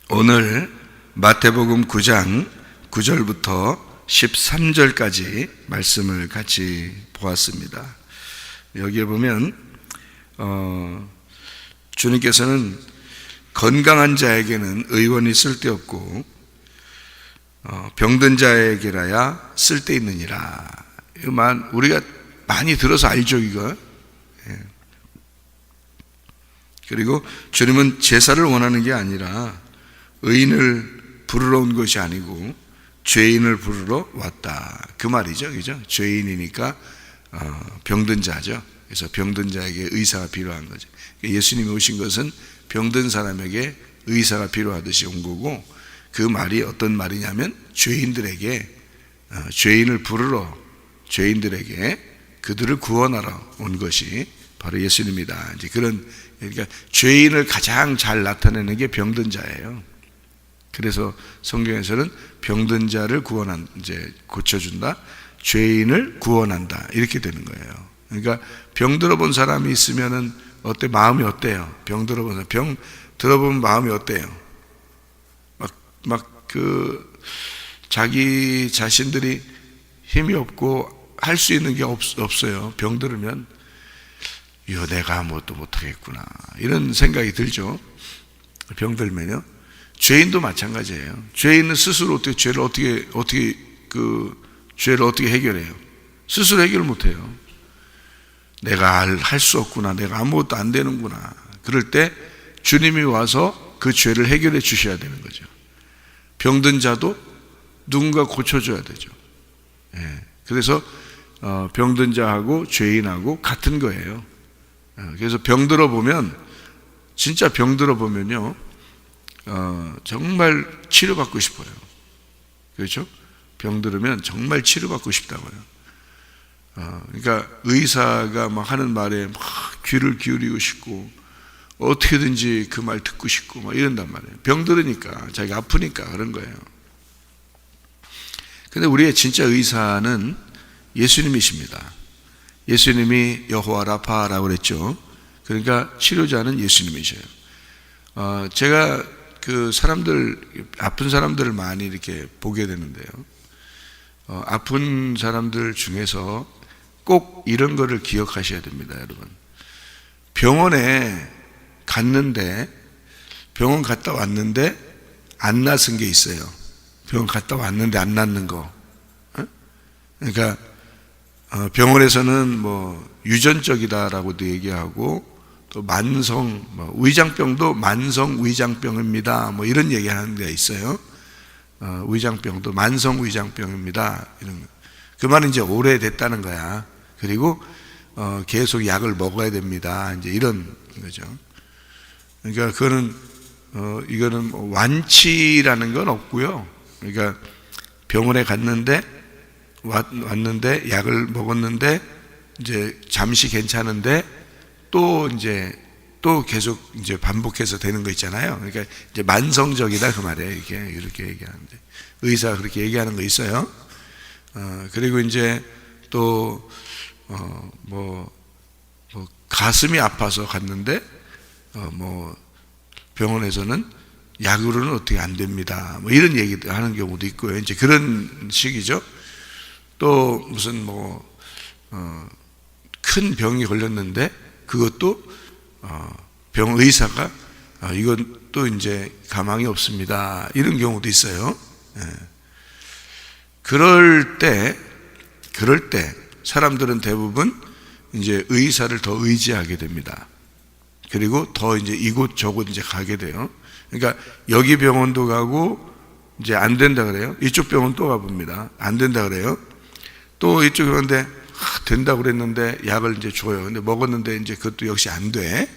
오늘 마태복음 9장 9절부터 13절까지 말씀을 같이 보았습니다. 여기에 보면 주님께서는 건강한 자에게는 의원이 쓸데없고 병든 자에게라야 쓸데있느니라. 이만 우리가 많이 들어서 알죠, 이거. 그리고 주님은 제사를 원하는 게 아니라 의인을 부르러 온 것이 아니고 죄인을 부르러 왔다, 그 말이죠, 그죠? 죄인이니까 병든 자죠. 그래서 병든 자에게 의사가 필요한 거죠. 예수님이 오신 것은 병든 사람에게 의사가 필요하듯이 온 거고, 그 말이 어떤 말이냐면 죄인들에게, 죄인을 부르러, 죄인들에게 그들을 구원하러 온 것이 바로 예수님이다. 이제 그러니까 죄인을 가장 잘 나타내는 게 병든 자예요. 그래서 성경에서는 병든 자를 고쳐준다, 죄인을 구원한다, 이렇게 되는 거예요. 그러니까 병 들어본 사람이 있으면은 마음이 어때요? 병 들어보면 마음이 어때요? 자기 자신들이 힘이 없고 할 수 있는 게 없어요. 병 들으면 내가 아무것도 못하겠구나, 이런 생각이 들죠. 병 들면요. 죄인도 마찬가지예요. 죄인은 스스로 죄를 어떻게 해결해요? 스스로 해결 못해요. 내가 할 수 없구나, 내가 아무것도 안 되는구나. 그럴 때 주님이 와서 그 죄를 해결해 주셔야 되는 거죠. 병든 자도 누군가 고쳐줘야 되죠. 그래서 병든 자하고 죄인하고 같은 거예요. 그래서 병들어 보면, 진짜 병들어 보면요, 정말 치료받고 싶어요. 그렇죠? 병들으면 정말 치료받고 싶다고요. 그러니까 의사가 막 하는 말에 막 귀를 기울이고 싶고 어떻게든지 그 말 듣고 싶고 막 이런단 말이에요. 병들으니까, 자기가 아프니까 그런 거예요. 근데 우리의 진짜 의사는 예수님이십니다. 예수님이 여호와 라파라고 그랬죠. 그러니까 치료자는 예수님이셔요. 제가 아픈 사람들을 많이 이렇게 보게 되는데요. 아픈 사람들 중에서 꼭 이런 거를 기억하셔야 됩니다, 여러분. 병원에 병원 갔다 왔는데 안 낫은 게 있어요. 병원 갔다 왔는데 안 낫는 거. 그러니까 병원에서는 유전적이다라고도 얘기하고, 또 위장병도 만성 위장병입니다, 이런 얘기하는 데 있어요. 위장병도 만성 위장병입니다, 이런 거. 그 말은 이제 오래됐다는 거야. 그리고 계속 약을 먹어야 됩니다, 이제 이런 거죠. 그러니까 이거는 완치라는 건 없고요. 그러니까 병원에 왔는데 약을 먹었는데 이제 잠시 괜찮은데 또 계속 반복해서 되는 거 있잖아요. 그러니까 이제 만성적이다, 그 말이에요. 이렇게 얘기하는데, 의사가 그렇게 얘기하는 거 있어요. 그리고 이제 또 가슴이 아파서 갔는데 병원에서는 약으로는 어떻게 안 됩니다, 이런 얘기도 하는 경우도 있고요. 이제 그런 식이죠. 또 무슨 큰 병이 걸렸는데 그것도 병 의사가 이건 또 이제 가망이 없습니다, 이런 경우도 있어요. 그럴 때 사람들은 대부분 이제 의사를 더 의지하게 됩니다. 그리고 더 이제 이곳저곳 이제 가게 돼요. 그러니까 여기 병원도 가고, 이제 안 된다 그래요. 이쪽 병원 또 가봅니다. 안 된다 그래요. 또 이쪽 병원인데 된다고 그랬는데 약을 이제 줘요. 근데 먹었는데 이제 그것도 역시 안 돼.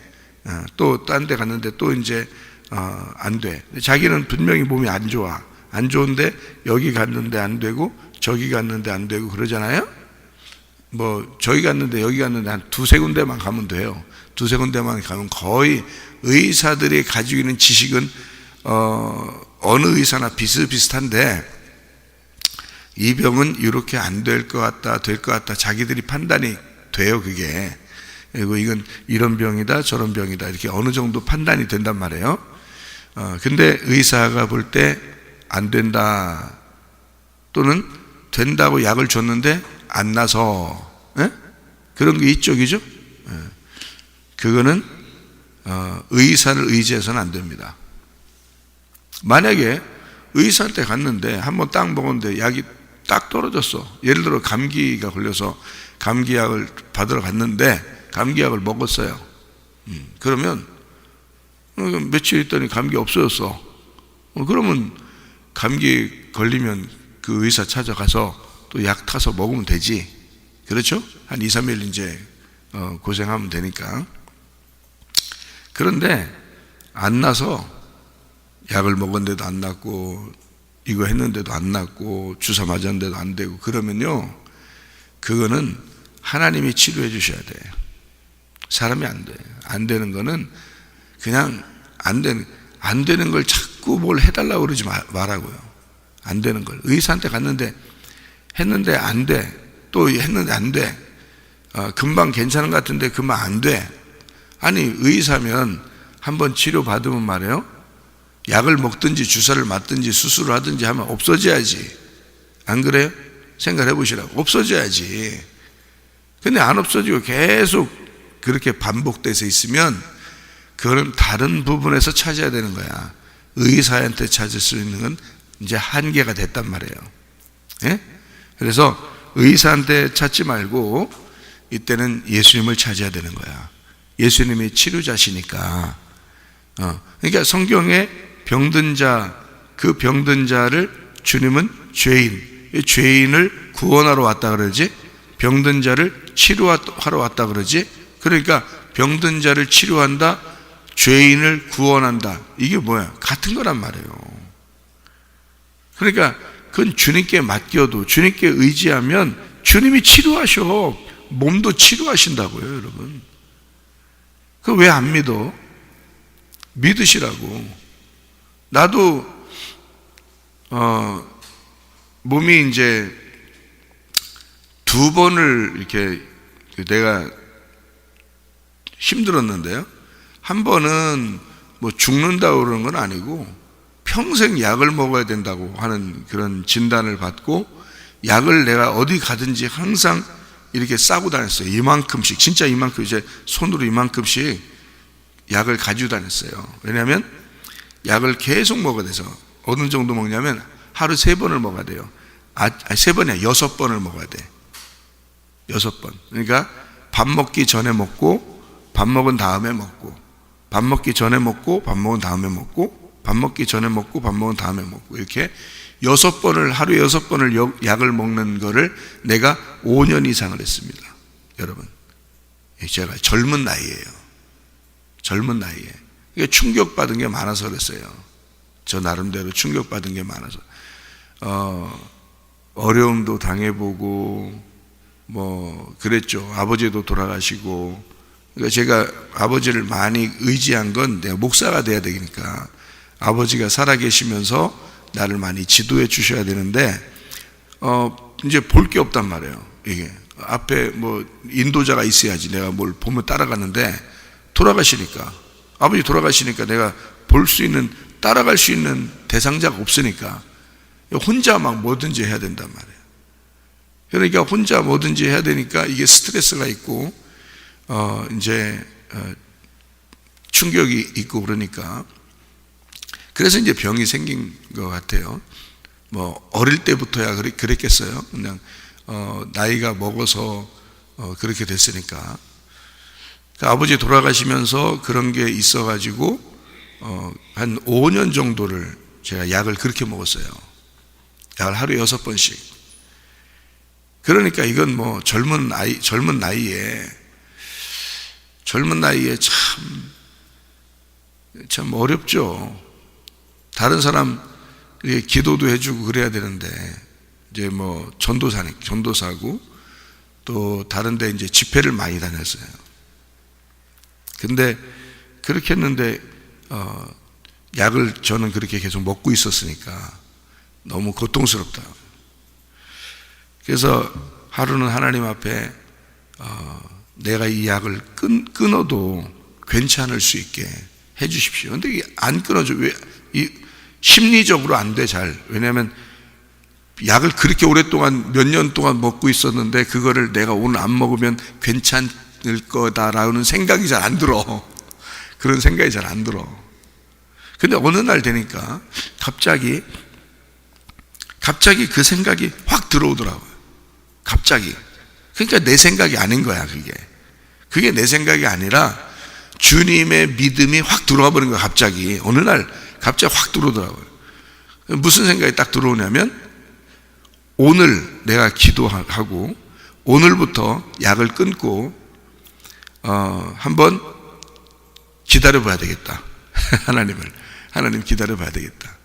또 딴 데 갔는데 또 이제 안 돼. 자기는 분명히 몸이 안 좋아. 안 좋은데 여기 갔는데 안 되고 저기 갔는데 안 되고 그러잖아요. 저기 갔는데 여기 갔는데 한 두세 군데만 가면 돼요. 두세 군데만 가면 거의 의사들이 가지고 있는 지식은 어느 의사나 비슷비슷한데, 이 병은 이렇게 안 될 것 같다, 될 것 같다, 자기들이 판단이 돼요, 그게. 그리고 이건 이런 병이다, 저런 병이다, 이렇게 어느 정도 판단이 된단 말이에요. 근데 의사가 볼 때 안 된다, 또는 된다고 약을 줬는데 안 나서, 그런 게 있죠, 그죠? 그거는 의사를 의지해서는 안 됩니다. 만약에 의사한테 갔는데 한번 딱 먹었는데 약이 딱 떨어졌어. 예를 들어 감기가 걸려서 감기약을 받으러 갔는데 감기약을 먹었어요. 그러면 며칠 있더니 감기 없어졌어. 그러면 감기 걸리면 그 의사 찾아가서 또 약 타서 먹으면 되지. 그렇죠? 한 2, 3일 이제 고생하면 되니까. 그런데 안 나서 약을 먹었는데도 안 낫고, 이거 했는데도 안 낫고, 주사 맞았는데도 안 되고, 그러면요, 그거는 하나님이 치료해 주셔야 돼요. 사람이 안 돼요. 안 되는 거는 그냥 안 되는 걸 자꾸 뭘 해달라고 그러지 말라고요. 안 되는 걸. 의사한테 갔는데 했는데 안 돼. 또 했는데 안 돼. 금방 괜찮은 것 같은데 금방 안 돼. 아니, 의사면 한번 치료받으면 말이에요, 약을 먹든지 주사를 맞든지 수술을 하든지 하면 없어져야지. 안 그래요? 생각해 보시라고. 없어져야지. 근데 안 없어지고 계속 그렇게 반복돼서 있으면 그거는 다른 부분에서 찾아야 되는 거야. 의사한테 찾을 수 있는 건 이제 한계가 됐단 말이에요. 예? 그래서 의사한테 찾지 말고 이때는 예수님을 찾아야 되는 거야. 예수님이 치료자시니까. 그러니까 성경에 병든 자, 그 병든 자를 주님은 죄인을 구원하러 왔다 그러지, 병든 자를 치료하러 왔다 그러지. 그러니까 병든 자를 치료한다, 죄인을 구원한다, 이게 뭐야? 같은 거란 말이에요. 그러니까 그건 주님께 맡겨도, 주님께 의지하면 주님이 치료하셔. 몸도 치료하신다고요, 여러분. 그 왜 안 믿어? 믿으시라고. 나도 몸이 이제 2번을 이렇게 내가 힘들었는데요, 한 번은 뭐 죽는다고 그러는 건 아니고 평생 약을 먹어야 된다고 하는 그런 진단을 받고, 약을 내가 어디 가든지 항상 이렇게 싸고 다녔어요. 이만큼씩, 진짜 이만큼, 이제 손으로 이만큼씩 약을 가지고 다녔어요. 왜냐하면 약을 계속 먹어야 돼서. 어느 정도 먹냐면 하루 3번을 먹어야 돼요. 3번이야, 6번을 먹어야 돼. 6번. 그러니까 밥 먹기 전에 먹고, 밥 먹은 다음에 먹고, 밥 먹기 전에 먹고, 밥 먹은 다음에 먹고, 밥 먹기 전에 먹고, 밥 먹은 다음에 먹고, 이렇게 6번을, 하루에 6번을 약을 먹는 거를 내가 5년 이상을 했습니다. 여러분, 제가 젊은 나이에요. 젊은 나이에. 충격받은 게 많아서 그랬어요. 저 나름대로 충격받은 게 많아서. 어려움도 당해보고, 뭐, 그랬죠. 아버지도 돌아가시고. 그러니까 제가 아버지를 많이 의지한 건 내가 목사가 돼야 되니까 아버지가 살아계시면서 나를 많이 지도해 주셔야 되는데, 이제 볼 게 없단 말이에요. 이게 앞에 뭐 인도자가 있어야지 내가 뭘 보면 따라가는데, 돌아가시니까, 아버지 돌아가시니까 내가 볼 수 있는, 따라갈 수 있는 대상자가 없으니까 혼자 막 뭐든지 해야 된단 말이에요. 그러니까 혼자 뭐든지 해야 되니까 이게 스트레스가 있고, 이제 충격이 있고, 그러니까 그래서 이제 병이 생긴 것 같아요. 뭐 어릴 때부터야 그랬겠어요. 그냥 나이가 먹어서 그렇게 됐으니까. 그러니까 아버지 돌아가시면서 그런 게 있어가지고 한 5년 정도를 제가 약을 그렇게 먹었어요. 약을 하루에 6번씩. 그러니까 이건 뭐 젊은 나이에 참 어렵죠. 다른 사람 기도도 해주고 그래야 되는데, 이제 뭐 전도사고, 또 다른데 이제 집회를 많이 다녔어요. 근데 그렇게 했는데 약을 저는 그렇게 계속 먹고 있었으니까 너무 고통스럽다. 그래서 하루는 하나님 앞에 내가 이 약을 끊어도 괜찮을 수 있게 해 주십시오. 근데 이게 안 끊어져. 왜? 심리적으로 안 돼, 잘. 왜냐하면 약을 그렇게 오랫동안 몇 년 동안 먹고 있었는데 그거를 내가 오늘 안 먹으면 괜찮을 거다라는 생각이 잘 안 들어. 그런 생각이 잘 안 들어. 근데 어느 날 되니까 갑자기 그 생각이 확 들어오더라고요. 갑자기. 그러니까 내 생각이 아닌 거야, 그게 내 생각이 아니라 주님의 믿음이 확 들어와 버린 거야. 갑자기 어느 날 갑자기 확 들어오더라고요. 무슨 생각이 딱 들어오냐면, 오늘 내가 기도하고 오늘부터 약을 끊고 한번 기다려 봐야 되겠다. 하나님 기다려 봐야 되겠다.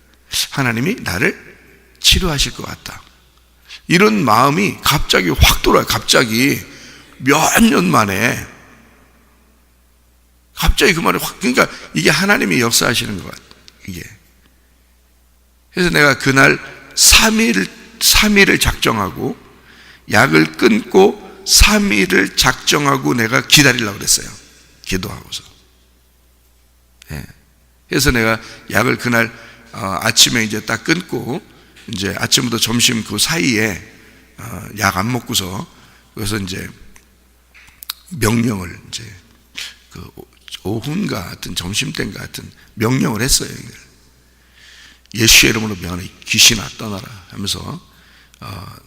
하나님이 나를 치료하실 것 같다. 이런 마음이 갑자기 확 돌아요. 갑자기 몇 년 만에 갑자기 그 말이 확, 그러니까 이게 하나님이 역사하시는 것 같아요. 이게. 그래서 내가 그날 3일을 작정하고 약을 끊고 3일을 작정하고 내가 기다리려고 그랬어요. 기도하고서. 예. 그래서 내가 약을 그날 아침에 이제 딱 끊고 이제 아침부터 점심 그 사이에 약 안 먹고서 그래서 이제 명령을 이제 그 오후인가 하여튼 점심때인가 하여튼 명령을 했어요. 예수의 이름으로 명하노니 귀신아 떠나라 하면서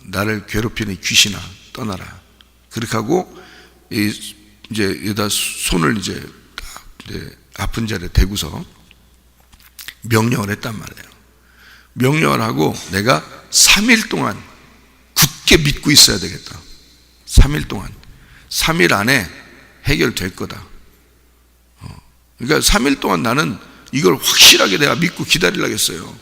나를 괴롭히는 귀신아 떠나라. 그렇게 하고 이제 여기다 손을 이제 아픈 자리에 대고서 명령을 했단 말이에요. 명령을 하고 내가 3일 동안 굳게 믿고 있어야 되겠다. 3일 동안. 3일 안에 해결될 거다. 그러니까 3일 동안 나는 이걸 확실하게 내가 믿고 기다리려고 했어요.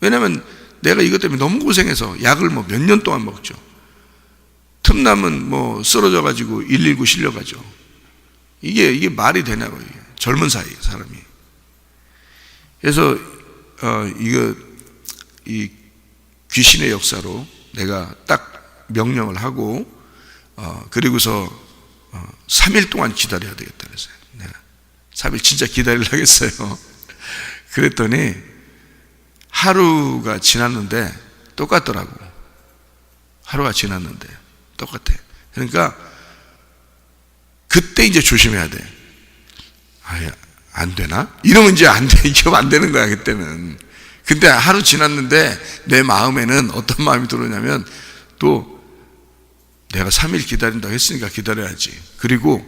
왜냐하면 내가 이것 때문에 너무 고생해서 약을 뭐 몇 년 동안 먹죠. 틈나면 뭐 쓰러져 가지고 119 실려가죠. 이게 말이 되냐고, 이게. 젊은 사람이. 그래서 이 귀신의 역사로 내가 딱 명령을 하고 그리고서 3일 동안 기다려야 되겠다 그랬어요. 내가 3일 진짜 기다리려고 했어요. 그랬더니 하루가 지났는데 똑같더라고. 하루가 지났는데 똑같아. 그러니까 그때 이제 조심해야 돼. 안 되나? 이러면 이제 안 돼. 이러면 안 되는 거야, 그때는. 근데 하루 지났는데 내 마음에는 어떤 마음이 들어오냐면, 또 내가 3일 기다린다고 했으니까 기다려야지. 그리고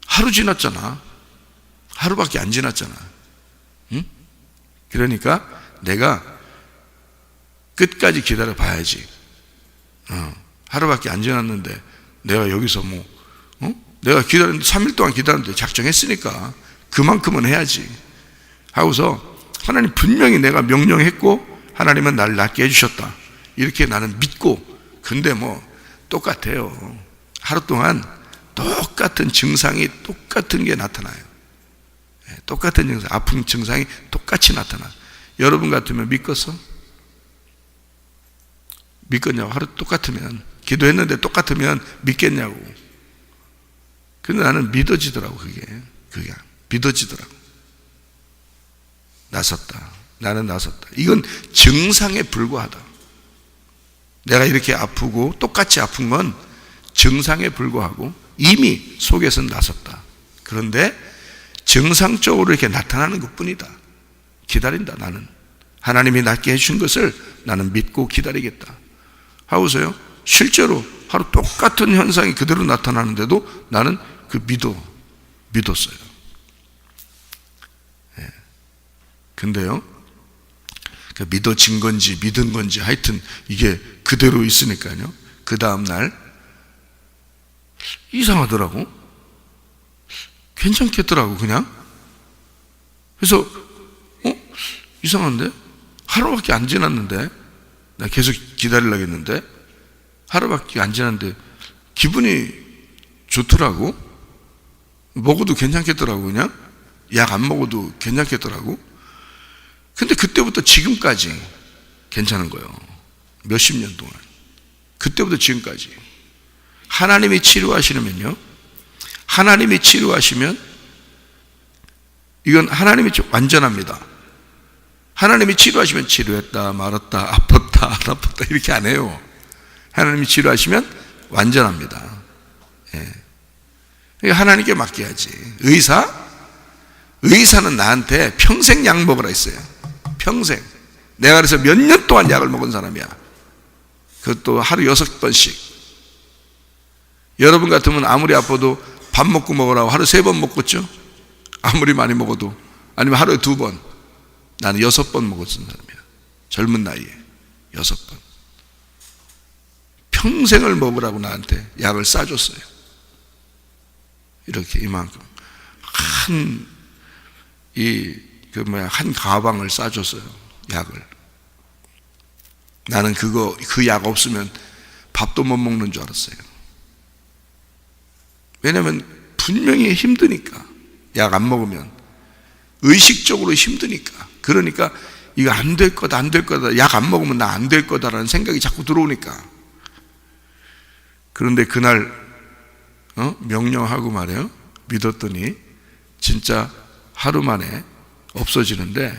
하루 지났잖아. 하루밖에 안 지났잖아. 응? 그러니까 내가 끝까지 기다려 봐야지. 하루밖에 안 지났는데 내가 여기서 내가 3일 동안 기다렸는데 작정했으니까 그만큼은 해야지 하고서, 하나님 분명히 내가 명령했고 하나님은 나를 낫게 해주셨다, 이렇게 나는 믿고. 근데 뭐 똑같아요. 하루 동안 똑같은 증상이 똑같은 게 나타나요. 똑같은 증상, 아픈 증상이 똑같이 나타나. 여러분 같으면 믿겠어? 믿겠냐고. 하루 똑같으면, 기도했는데 똑같으면 믿겠냐고. 근데 나는 믿어지더라고. 그게 믿어지더라고. 나는 나섰다. 이건 증상에 불과하다. 내가 이렇게 아프고 똑같이 아픈 건 증상에 불과하고 이미 속에서는 나섰다. 그런데 증상적으로 이렇게 나타나는 것뿐이다. 기다린다. 나는 하나님이 낫게 해준 것을 나는 믿고 기다리겠다 하고서요, 실제로 하루 똑같은 현상이 그대로 나타나는데도 나는 믿었어요. 근데요, 믿어진 건지 믿은 건지 하여튼 이게 그대로 있으니까요, 그 다음날 이상하더라고. 괜찮겠더라고, 그냥. 그래서 이상한데? 하루밖에 안 지났는데, 나 계속 기다리려고 했는데 하루밖에 안 지났는데 기분이 좋더라고. 먹어도 괜찮겠더라고. 그냥 약 안 먹어도 괜찮겠더라고. 근데 그때부터 지금까지 괜찮은 거예요. 몇십 년 동안. 그때부터 지금까지. 하나님이 치료하시면요, 하나님이 치료하시면 이건 하나님이 완전합니다. 하나님이 치료하시면 치료했다 말았다 아팠다 안 아팠다 이렇게 안 해요. 하나님이 치료하시면 완전합니다. 예. 하나님께 맡겨야지. 의사는 나한테 평생 약 먹으라 했어요. 평생. 내가 그래서 몇 년 동안 약을 먹은 사람이야. 그것도 하루 6번씩. 여러분 같으면 아무리 아파도 밥 먹고 먹으라고 하루 3번 먹겠죠? 아무리 많이 먹어도. 아니면 하루에 2번. 나는 6번 먹었던 사람이야. 젊은 나이에 6번. 평생을 먹으라고 나한테 약을 싸줬어요. 이렇게 이만큼 한 가방을 싸줬어요. 약을. 나는 그 약 없으면 밥도 못 먹는 줄 알았어요. 왜냐하면 분명히 힘드니까. 약 안 먹으면 의식적으로 힘드니까. 그러니까 이거 안 될 거다 안 될 거다, 약 안 먹으면 나 안 될 거다라는 생각이 자꾸 들어오니까. 그런데 그날 명령하고 말이에요. 믿었더니 진짜 하루 만에 없어지는데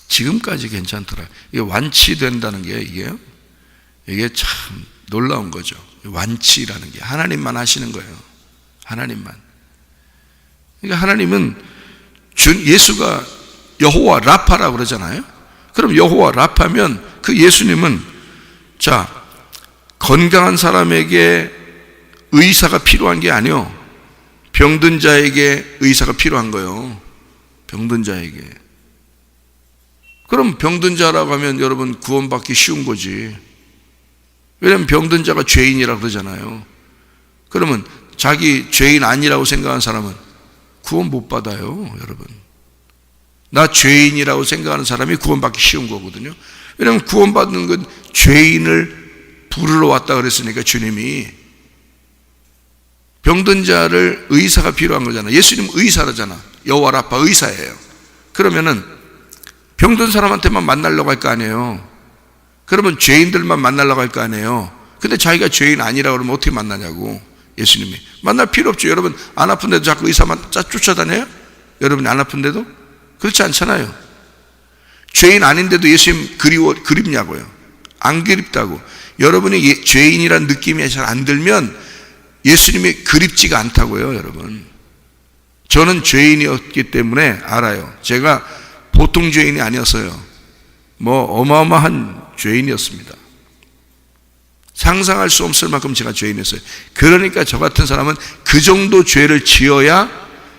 지금까지 괜찮더라. 이게 완치된다는 게 이게 참 놀라운 거죠. 완치라는 게 하나님만 하시는 거예요. 하나님만. 그러니까 하나님은 예수가 여호와 라파라고 그러잖아요. 그럼 여호와 라파면 그 예수님은 자, 건강한 사람에게 의사가 필요한 게 아니요, 병든 자에게 의사가 필요한 거예요. 병든 자에게. 그럼 병든 자라고 하면 여러분 구원받기 쉬운 거지. 왜냐하면 병든 자가 죄인이라고 그러잖아요. 그러면 자기 죄인 아니라고 생각하는 사람은 구원 못 받아요. 여러분, 나 죄인이라고 생각하는 사람이 구원받기 쉬운 거거든요. 왜냐하면 구원받는 건 죄인을 부르러 왔다 그랬으니까. 주님이 병든 자를 의사가 필요한 거잖아. 예수님 의사라잖아. 여호와 라파 의사예요. 그러면은 병든 사람한테만 만나려고 할 거 아니에요. 그러면 죄인들만 만나려고 할 거 아니에요. 근데 자기가 죄인 아니라고 그러면 어떻게 만나냐고. 예수님이 만날 필요 없죠. 여러분 안 아픈데도 자꾸 의사만 쫓아다녀요? 여러분이 안 아픈데도? 그렇지 않잖아요. 죄인 아닌데도 예수님 그립냐고요. 안 그립다고. 여러분이 죄인이란 느낌이 잘 안 들면 예수님이 그립지가 않다고요. 여러분, 저는 죄인이었기 때문에 알아요. 제가 보통 죄인이 아니었어요. 어마어마한 죄인이었습니다. 상상할 수 없을 만큼 제가 죄인이었어요. 그러니까 저 같은 사람은 그 정도 죄를 지어야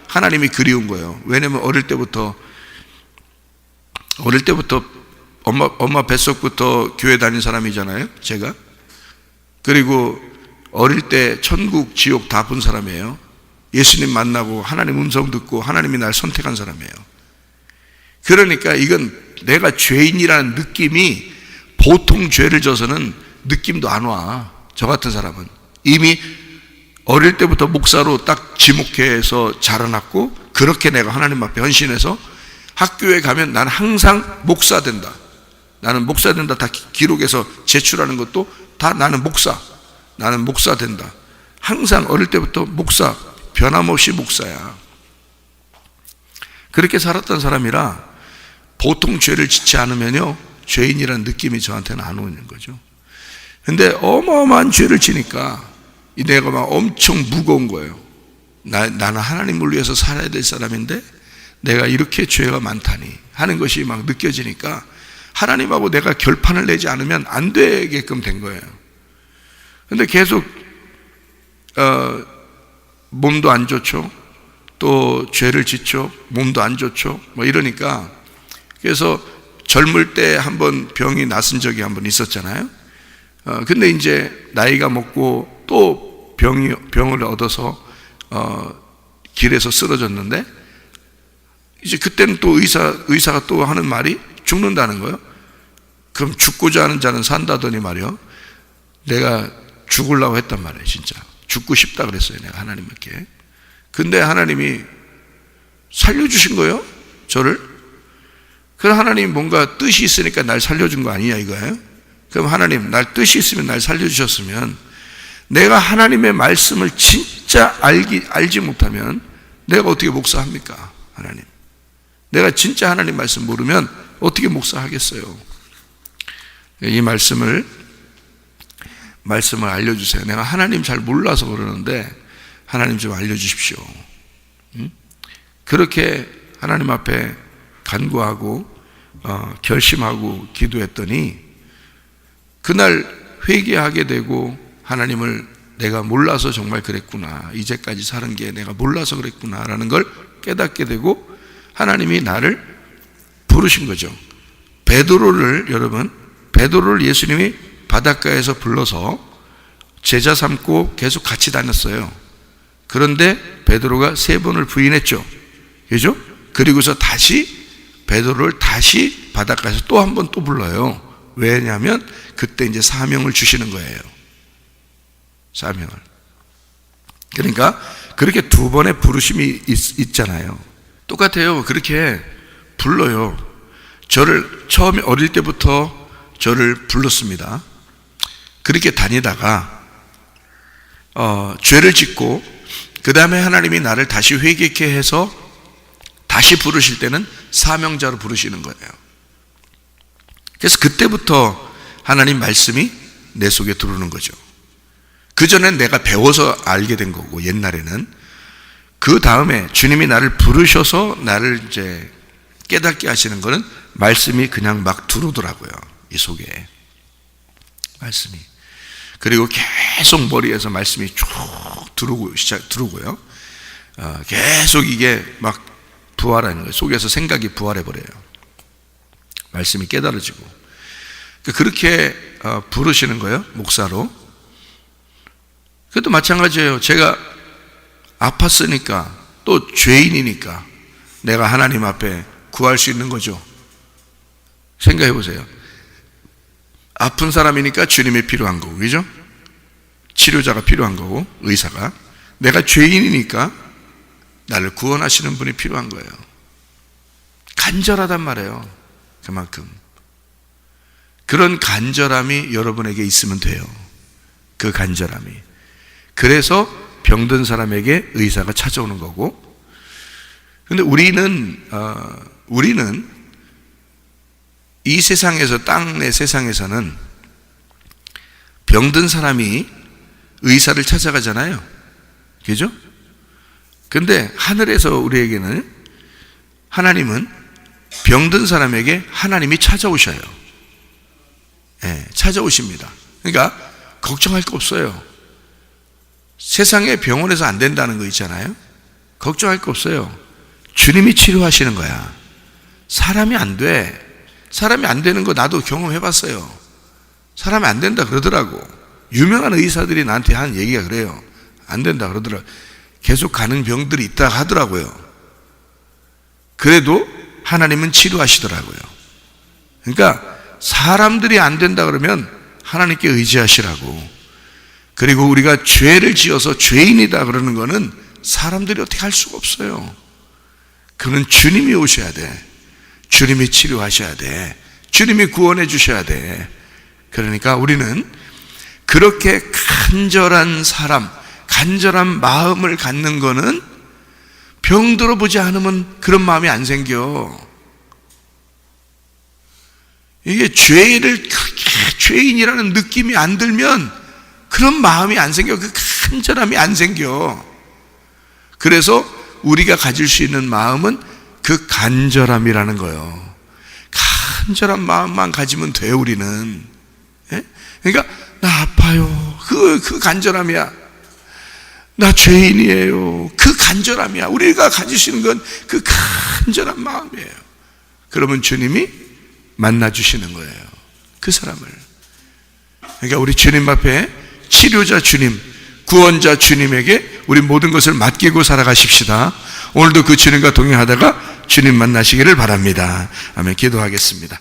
하나님이 그리운 거예요. 왜냐하면 어릴 때부터 엄마 뱃속부터 교회 다닌 사람이잖아요, 제가. 그리고 어릴 때 천국, 지옥 다 본 사람이에요. 예수님 만나고 하나님 음성 듣고 하나님이 날 선택한 사람이에요. 그러니까 이건 내가 죄인이라는 느낌이 보통 죄를 져서는 느낌도 안 와. 저 같은 사람은 이미 어릴 때부터 목사로 딱 지목해서 자라났고, 그렇게 내가 하나님 앞에 헌신해서 학교에 가면 나는 항상 목사 된다, 나는 목사 된다 다 기록해서 제출하는 것도 다 나는 목사 된다. 항상 어릴 때부터 목사, 변함없이 목사야. 그렇게 살았던 사람이라 보통 죄를 짓지 않으면요, 죄인이라는 느낌이 저한테는 안 오는 거죠. 근데 어마어마한 죄를 지니까 내가 막 엄청 무거운 거예요. 나는 하나님을 위해서 살아야 될 사람인데 내가 이렇게 죄가 많다니 하는 것이 막 느껴지니까 하나님하고 내가 결판을 내지 않으면 안 되게끔 된 거예요. 근데 계속 몸도 안 좋죠, 또 죄를 짓죠, 몸도 안 좋죠, 이러니까. 그래서 젊을 때 한번 병이 났은 적이 한번 있었잖아요. 근데 이제 나이가 먹고 또 병을 얻어서 길에서 쓰러졌는데, 이제 그때는 또 의사가 또 하는 말이 죽는다는 거예요. 그럼 죽고자 하는 자는 산다더니 말이요, 내가 죽으려고 했단 말이에요. 진짜 죽고 싶다 그랬어요, 내가 하나님께. 근데 하나님이 살려주신 거예요, 저를. 그럼 하나님 뭔가 뜻이 있으니까 날 살려준 거 아니냐 이거예요. 그럼 하나님, 날 뜻이 있으면 날 살려주셨으면 내가 하나님의 말씀을 진짜 알지 못하면 내가 어떻게 목사합니까? 하나님. 내가 진짜 하나님 말씀 모르면 어떻게 목사하겠어요? 이 말씀을 알려주세요. 내가 하나님 잘 몰라서 그러는데 하나님 좀 알려주십시오. 그렇게 하나님 앞에 간구하고 결심하고 기도했더니 그날 회개하게 되고 하나님을 내가 몰라서 정말 그랬구나, 이제까지 사는 게 내가 몰라서 그랬구나 라는 걸 깨닫게 되고 하나님이 나를 부르신 거죠. 베드로를 예수님이 바닷가에서 불러서 제자 삼고 계속 같이 다녔어요. 그런데 베드로가 3번을 부인했죠. 그죠? 그리고서 베드로를 다시 바닷가에서 또 한 번 또 불러요. 왜냐하면 그때 이제 사명을 주시는 거예요. 사명을. 그러니까 그렇게 2번의 부르심이 있잖아요. 똑같아요. 그렇게 불러요. 저를 처음에 어릴 때부터 저를 불렀습니다. 그렇게 다니다가 죄를 짓고 그 다음에 하나님이 나를 다시 회개케 해서 다시 부르실 때는 사명자로 부르시는 거예요. 그래서 그때부터 하나님 말씀이 내 속에 들어오는 거죠. 그전엔 내가 배워서 알게 된 거고, 옛날에는. 그 다음에 주님이 나를 부르셔서 나를 이제 깨닫게 하시는 거는 말씀이 그냥 막 들어오더라고요. 이 속에 말씀이. 그리고 계속 머리에서 말씀이 쭉 들어오고요. 계속 이게 막 부활하는 거예요. 속에서 생각이 부활해버려요. 말씀이 깨달아지고. 그렇게 부르시는 거예요. 목사로. 그것도 마찬가지예요. 제가 아팠으니까, 또 죄인이니까 내가 하나님 앞에 구할 수 있는 거죠. 생각해 보세요. 아픈 사람이니까 주님이 필요한 거고, 그죠? 치료자가 필요한 거고, 의사가. 내가 죄인이니까 나를 구원하시는 분이 필요한 거예요. 간절하단 말이에요. 그만큼. 그런 간절함이 여러분에게 있으면 돼요. 그 간절함이. 그래서 병든 사람에게 의사가 찾아오는 거고. 근데 우리는 이 세상에서, 땅의 세상에서는 병든 사람이 의사를 찾아가잖아요. 그죠? 근데 하늘에서 우리에게는, 하나님은 병든 사람에게 하나님이 찾아오셔요. 네, 찾아오십니다. 그러니까 걱정할 거 없어요. 세상에 병원에서 안 된다는 거 있잖아요. 걱정할 거 없어요. 주님이 치료하시는 거야. 사람이 안 돼. 사람이 안 되는 거 나도 경험해 봤어요. 사람이 안 된다 그러더라고. 유명한 의사들이 나한테 한 얘기가 그래요. 안 된다 그러더라고. 계속 가는 병들이 있다 하더라고요. 그래도 하나님은 치료하시더라고요. 그러니까 사람들이 안 된다 그러면 하나님께 의지하시라고. 그리고 우리가 죄를 지어서 죄인이다 그러는 거는 사람들이 어떻게 할 수가 없어요. 그는 주님이 오셔야 돼. 주님이 치료하셔야 돼. 주님이 구원해 주셔야 돼. 그러니까 우리는 그렇게 간절한 사람, 간절한 마음을 갖는 거는 병들어 보지 않으면 그런 마음이 안 생겨. 이게 죄인이라는 느낌이 안 들면 그런 마음이 안 생겨. 그 간절함이 안 생겨. 그래서 우리가 가질 수 있는 마음은 그 간절함이라는 거예요. 간절한 마음만 가지면 돼요, 우리는. 예? 그러니까 나 아파요. 그 간절함이야. 나 죄인이에요. 그 간절함이야. 우리가 가질 수 있는 건 그 간절한 마음이에요. 그러면 주님이 만나주시는 거예요. 그 사람을. 그러니까 우리 주님 앞에 치료자 주님, 구원자 주님에게 우리 모든 것을 맡기고 살아가십시다. 오늘도 그 주님과 동행하다가 주님 만나시기를 바랍니다. 아멘. 기도하겠습니다.